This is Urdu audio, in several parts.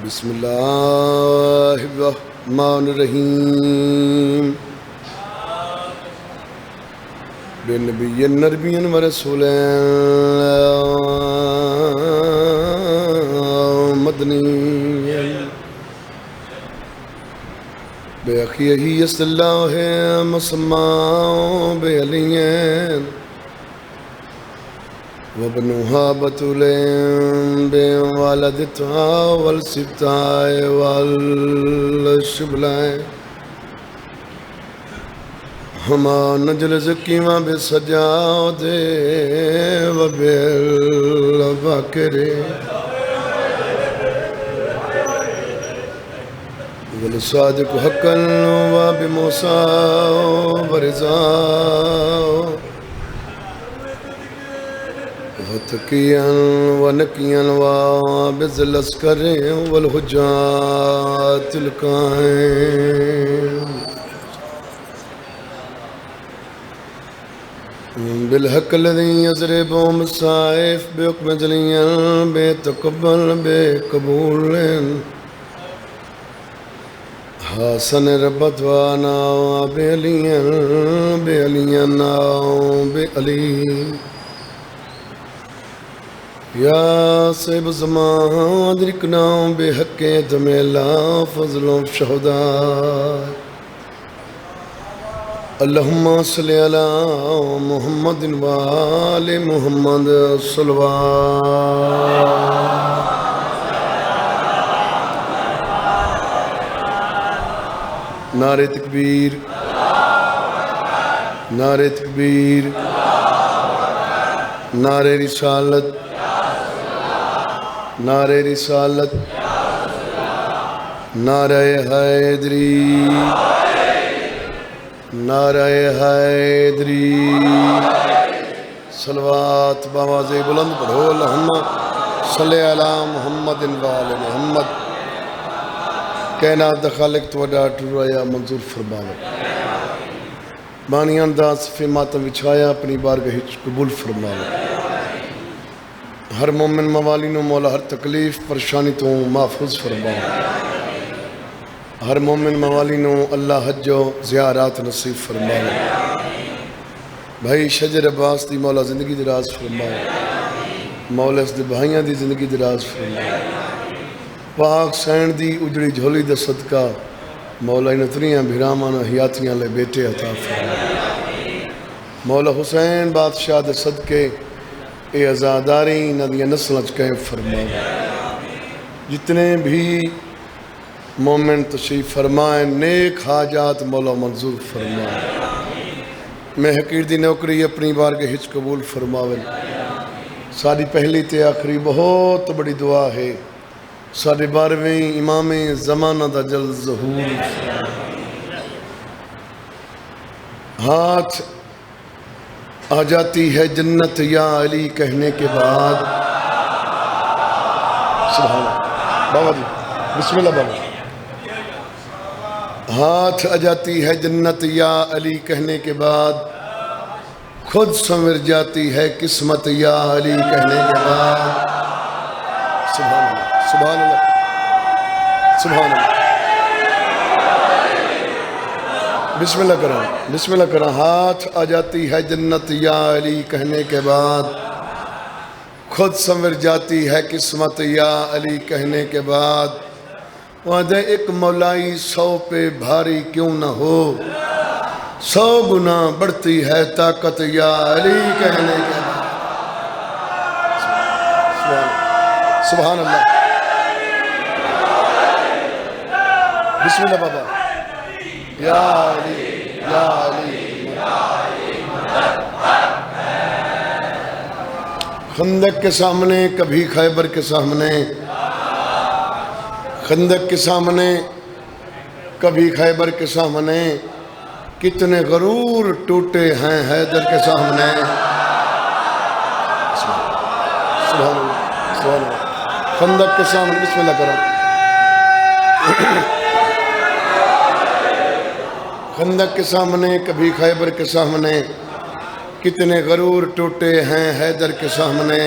بسم اللہ الرحمن الرحیم بے نبی نربی و رسول مدنی بے اخیہ صلی اللہ مسمع بے علیین وابنها بتول بوالدتها والسبتاء والشبلاء ہما نجل زکیما بسجاد وبالبکر والصادق حقا وبموسى ورضا وتقيا ونقيا وبذل العسكر والحجات القائم بالحق الذي يضربهم السيف بحكم جليا بتقبل بقبول حسن ربط وانا بعليا بعلي یا صاحب زمان ادرکنا بحق دم لا فضل الشہداء اللہم صلی علی محمد وآل محمد صلوات نعرہ تکبیر نعرہ تکبیر نعرہ رسالت نعرہ رسالت نعرہ حیدری نعرہ حیدری صلوات بآواز بلند پڑھو اللہم صلی علی محمد وآل محمد کائنات دا خالق تو ڈاٹر رہا منظور فرماو بانیان دا صفی ماتم وچھایا اپنی بارگاہ قبول فرماو ہر مومن موالینو مولا ہر تکلیف پریشانی تو محفوظ فرماو ہر مومن موالینو اللہ حج و زیارات نصیب فرماو بھائی شجر عباس دی مولا زندگی دراز فرماو مولا اس دی بھائیاں دی زندگی دراز فرماو پاک سین دی اجڑی جھولی دا صدقہ مولا انتریاں بھرامان حیاتیاں لے بیٹے عطا فرماو مولا حسین بادشاہ دے صدقے اے ازاداری ندیہ نسل چکے فرماؤ جتنے بھی مومن تشریف فرمائیں نیک حاجات مولا منظور فرمائیں میں حقیر دی نوکری اپنی بارگاہ ہچ قبول فرماویں ساری پہلی تے آخری بہت بڑی دعا ہے سارے بارویں امام زمانہ دا جل ظہور ہاتھ آ جاتی ہے جنت یا علی کہنے کے بعد سبحان اللہ بابا جی بسم اللہ بابا ہاتھ آ جاتی ہے جنت یا علی کہنے کے بعد خود سنور جاتی ہے قسمت یا علی کہنے کے بعد سبحان اللہ سبحان اللہ سبحان اللہ بسم اللہ کریں ہاتھ آ جاتی ہے جنت یا علی کہنے کے بعد خود سنور جاتی ہے قسمت یا علی کہنے کے بعد وعدہ ایک مولائی 100 پہ بھاری کیوں نہ ہو 100 گنا بڑھتی ہے طاقت یا علی کہنے کے بعد سبحان اللہ بسم اللہ بابا یا علی یا علی خندق کے سامنے کبھی خیبر کے سامنے خندق کے سامنے کبھی خیبر کے سامنے کتنے غرور ٹوٹے ہیں حیدر کے سامنے سبحان اللہ سبحان اللہ خندق کے سامنے بسم اللہ کرو خندق کے سامنے کبھی خیبر کے سامنے کتنے غرور ٹوٹے ہیں حیدر کے سامنے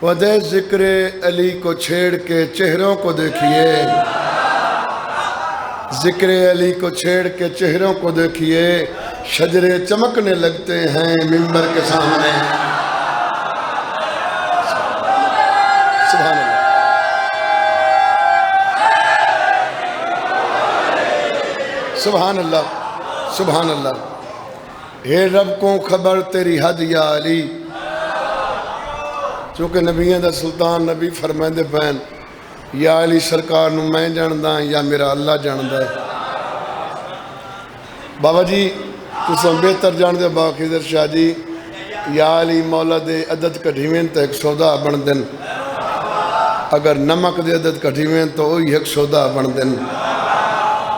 ودے ذکر علی کو چھیڑ کے چہروں کو دیکھیے، ذکر علی کو چھیڑ کے چہروں کو دیکھیے، شجرے چمکنے لگتے ہیں منبر کے سامنے۔ سبحان اللہ، سبحان اللہ، سبحان اللہ۔ اے رب کو خبر تیری حد یا علی، چونکہ نبیوں دا سلطان نبی فرمائندے پین یا علی سرکار نو میں جاندہ یا میرا اللہ جاندہ ہے۔ بابا جی تساں بہتر جاندے باقی در شاہ جی، یا علی مولا دے عدد کٹھیویں تو ایک سودا بن دن، اگر نمک دے عدد کٹھیویں تو وہی ایک سودا بن دن۔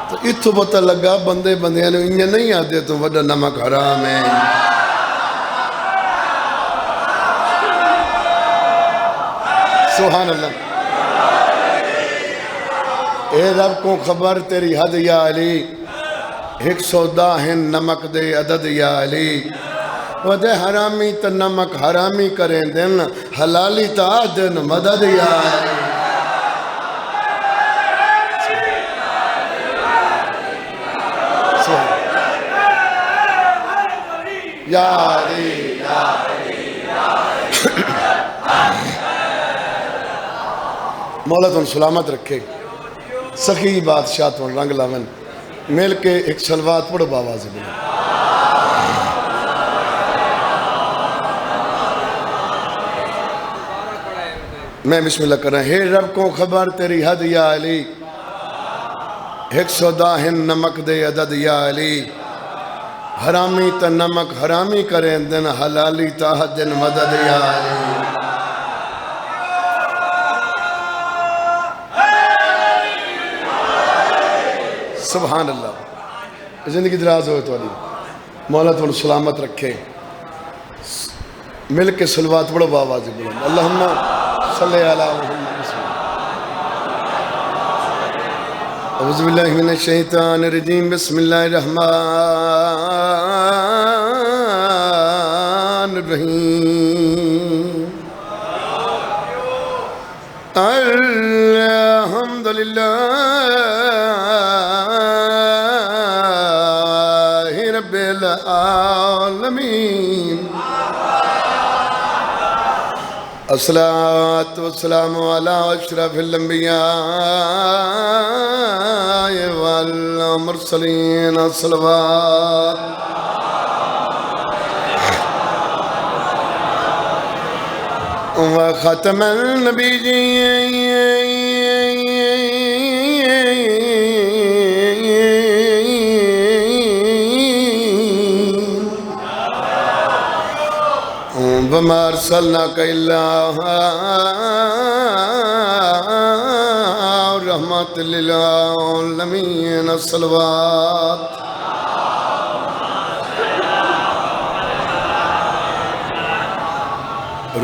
تو اتھو پتہ لگا بندے بندیاں نے انہیں نہیں آتے تو وڈا نمک حرام ہے۔ سبحان اللہ۔ اے رب کو خبر تیری حد یا علی، ایک سودا ہیں نمک دے عدد یا علی، ودے حرامی تا نمک حرامی کریں دن، حلالی تا دن مدد یا علی۔ یا علی یا مولا تن سلامت رکھے، سخی بادشاہ تن رنگ لاون، مل کے ایک سلوات پڑھو باواز بلے۔ میں بسم اللہ کر رہا ہوں۔ ہے رب کو خبر تیری حد یا علی، ایک سودا ہیں نمک دے عدد یا علی، حرامی تا نمک حرامی کریں دن، حلالی تا دن مدد یا علی۔ سبحان اللہ۔ زندگی دراز ہوئے تو علی، مولا تو سلامت رکھے، مل کے سلوات پڑھو باواز بلند۔ اللہم صلی علی محمد بسم اللہ۔ اعوذ باللہ من الشیطان الرجیم، بسم اللہ الرحمن الرحیم۔ الحمدللہ رب العالمین، الصلاة والسلام علی اشرف الانبیاء والمرسلین، الصلوات وختم النبیین وما ارسلناک الا رحمت للعالمین، الصلوات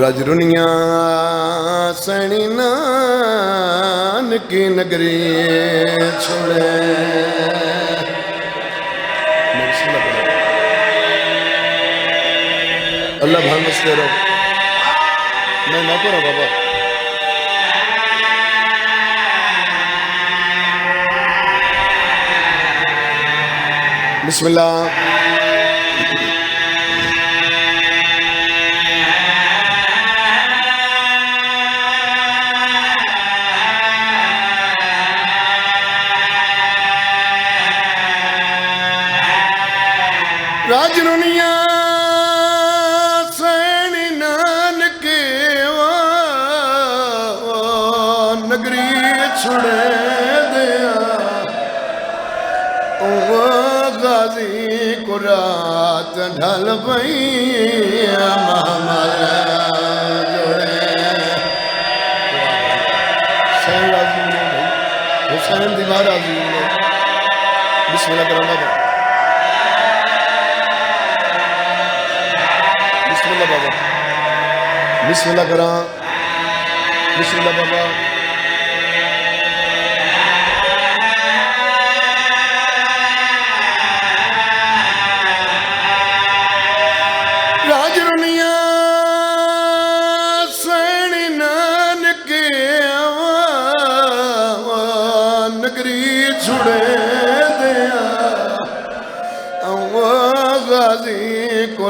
رج رنیا سینی نانکی نگری چھوڑے۔ اللہ بھان مستے رہو، میں نہ کرو بابا۔ بسم اللہ۔ راج رنیا چھڑے دیا، وہ غازی کو رات ڈھل پئی، محمد جوڑے۔ حسین راضی نے بھائی، حسین دیوار راضی نے، بسم اللہ کرم بابا، بسم اللہ بابا، بسم اللہ کرم، بسم اللہ بابا۔ راج رنیا سینی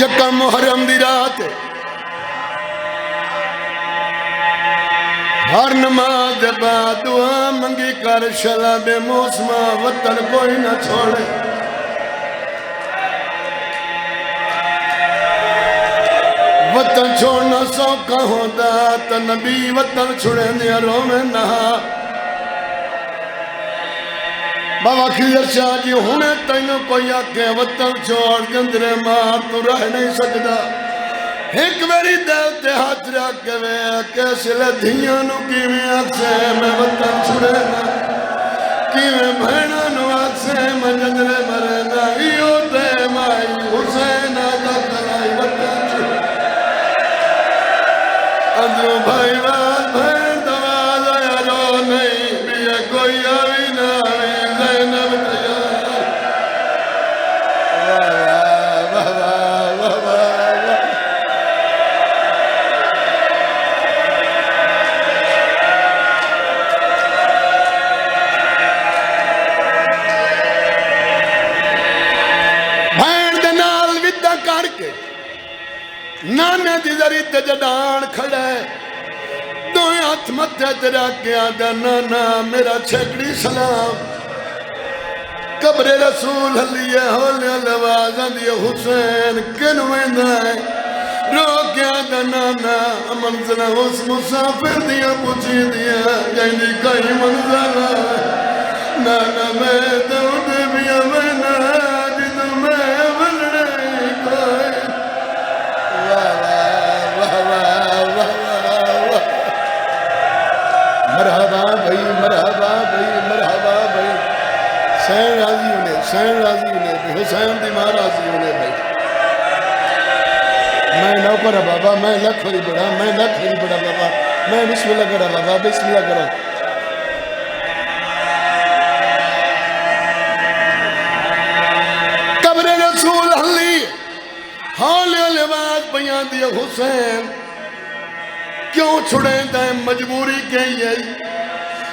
یکم محرم دی رات ہر نماز دے بعد دعا منگی کر شلا بے موسمہ وطن کوئی نہ چھوڑے وطن چھوڑنا سوکا ہوتا تو نبی وطن چھوڑے دیا رو میں نہا بابا خضر شاہ جی ہونے تینوں کوئی آکے وطن چھوڑ جندرے مار تو رہ نہیں سکتا ایک میری دل تے ہاتھ رکھے میں کیسے لدھیانوں کی میں آکسے میں وطن چھوڑے نا کی میں بھینانوں آکسے میں جندرے مرے نا ایو تے مائی حسین آدھا کلائی وطن چھوڑے اندروں بھائی بات بھین دواز آیا رو نہیں بھی کوئی آوی نہ آوی زینب تیار واہ واہ واہ واہ واہ بھین دے نال ویدہ کر کے نانے دی ذری تے جڈان کھڑے دو ہاتھ متھے تے رکھ کے آدھا نانا میرا چھکڑی سلام قبر رسول علیہ ہولیہ لوازن دی حسین کنویں دائیں رو کے آدھا نانا منزلہ اس مسافر دیا پوچھی دیا جائنی کئی منزلہ نانا میں دود بیا میں ناجد میں بلنے کوئی مرحبا بھائی مرحبا بھائی مرحبا بھائی حسین راضی ہونے حسین دی ماں راضی ہونے بھائی میں نوکر بابا میں لکھ فری بڑا بابا میں بسم اللہ کرا بابا بسم اللہ کرا قبر رسول علی حالیہ لباس بیان دیا حسین کیوں چھڑے دائیں مجبوری کہیں یہی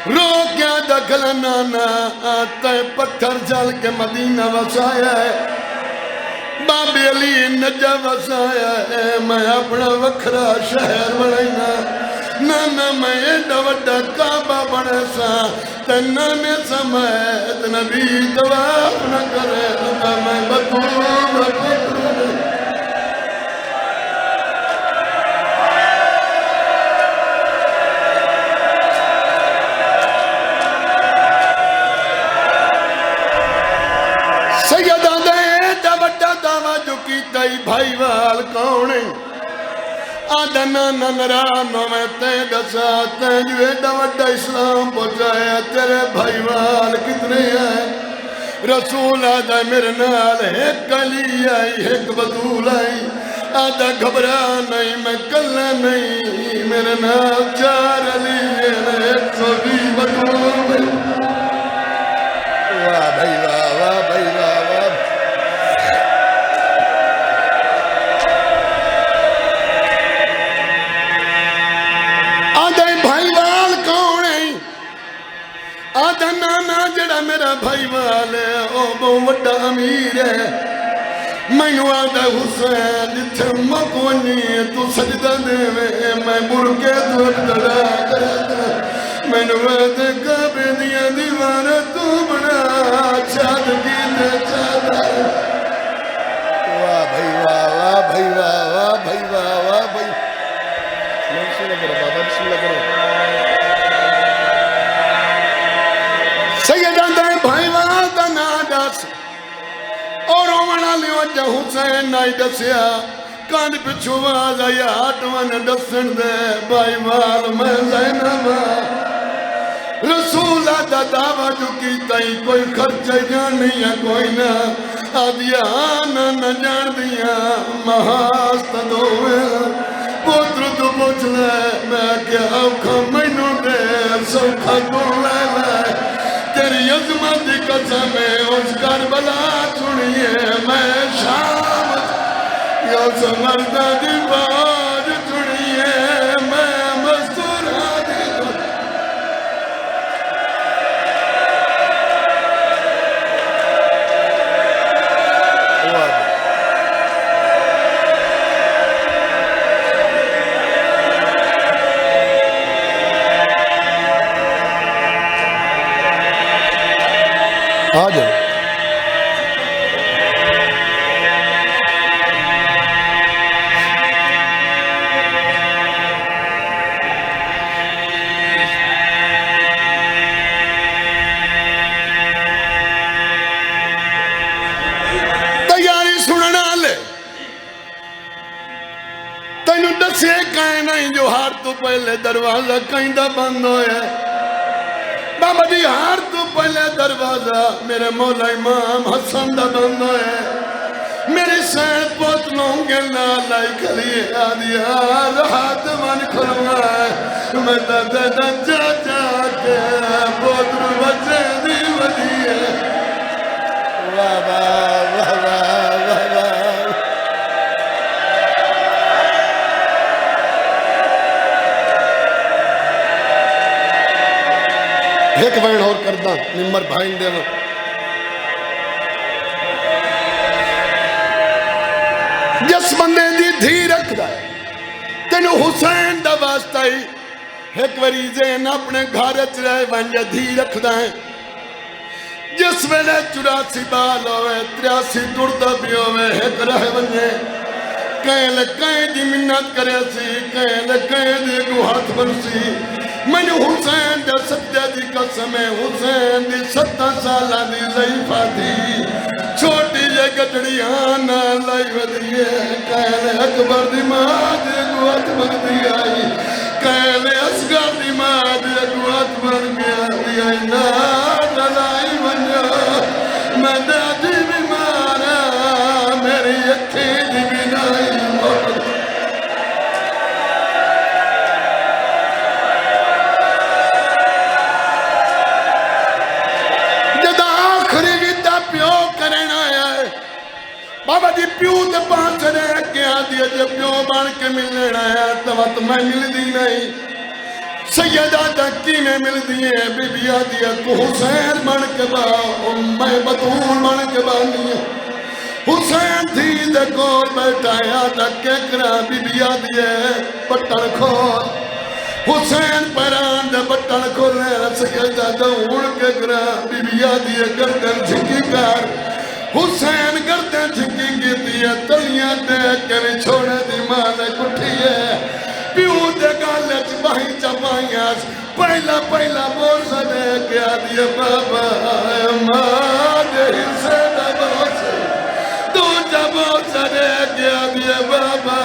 رو کیا دکھل نانا آتا ہے پتھر جل کے مدینہ وسایا ہے بابی علی نجا وسایا ہے میں اپنا وکھرا شہر بڑھائینا نانا میں ایڈا وڈا کعبہ بڑھے سا تنانے سمیت نبی دواف نہ کرے میں بطور سیدہ دے ایڈا وڈا دعویٰ جو کیتا ہی بھائی وال کونے آدھا نانا نرانو میں تیدہ ساتھ جو ایڈا وڈا اسلام پہنچایا تیرے بھائی وال کتنے ہیں رسول آدھا میرے نال ایک علی آئی ایک بدول آئی آدھا گھبرا نہیں میں کلہ نہیں میرے نال چار علی ایک سو بھی بدول واہ بھائی واہ واہ بھائی واہ آدھا نانا جڑا میرا بھائی والے او بہت وڈا امیر ہے میں آدھا حسین جتھے مکونی تو سجدہ دے میں مرکے تو ڈڑا کرتا میں آدھا کعبے دیا دیوار تو بڑا چاد کی دے چادا واہ بھائی واہ واہ بھائی واہ واہ بھائی واہ واہ بھائی بسم اللہ کرو بابا بسم اللہ کرو سیدان دائیں بھائی وہاں ناداس اور اومنا لی وجہ حسین نائی دسیا کان پچھو واز آیا ہاتوان دسن دے بھائی وال میں زینبا رسول آدھا دعویٰ جو کی تائی کوئی خرچہ جان نہیں ہے کوئی نہ آدھیا آنا نہ جان دیا محاست دوئے پوتر تو پوچھ لے میں کیا اوکھا مینو دے سوکھا تو لے لے تیری عظمت دی قسم اس کربلا سنیے میں شام یا سمردہ دی باج سنیے میں مستورہ دی آ جاؤ. تیاری سننا لے تینوں دسے کہیں نہیں جو ہار تو پہلے دروازہ کہیں دا بند ہوئے. بابا جی ہار تو پہلے دروازہ میرے مولا امام حسن دا بند ہوئے. میری سین پوتنوں کے نالائی کھلیے آدیا رہات من کھلوں ہے میں دا جا جا کے پوتنوں بچے دی ودیے. واہ واہ واہ واہ واہ واہ. ایک وین اور کردہ نمبر بھائن دے وہ جس بندے دی دھی رکھ دا ہے تینو حسین دا واسطہ ہی ایک وریزین اپنے گھارت رہے ونجا دھی رکھ دا ہے. جس ویلے 84 بال ہوئے 83 ٹوڑتا بھی ہوئے ایک رہ ونجے کہیں لکھیں دی منت کرے سی کہیں لکھیں دی کو ہاتھ برسی. میں نے حسین دے ستیہ دی قسم ہے حسین دی 17 سالہ دی ضعیفہ دی چھوٹی یہ گٹڑی آنا لائی ودیے. کہلے اکبر دی ماں دی قوت بن دی آئی کہلے اصغر دی ماں دی قوت بن دی آئی نا لائی ونجا میں دادی بیمارا میری اکھی دی بینائی موت. بابا جی پیو دے پانچ رہے کیا دیا جے پیو بان کے ملنے آیا تو میں مل دی نہیں. سیدہ دکی میں مل دیئے بی بی آدیا کو حسین بان کے با میں بطول بان کے بانی حسین تھی دے کول بیٹھایا دکے کرا بی بی آدیا بٹن کھول حسین پیران دے بٹن کھولے سیدہ دوڑ کے کرا بی بی آدیا گردن جھکی کر حسین گردن جھکی کی دیا تلیاں دے کے بھی چھوڑے دی مانے کٹھی ہے. پیو دے گالچ باہی چپائیاں پہلا پہلا بورسا دے کیا دیا بابا ماں دے حصے دے بورسا دو جا بورسا دے کیا دیا بابا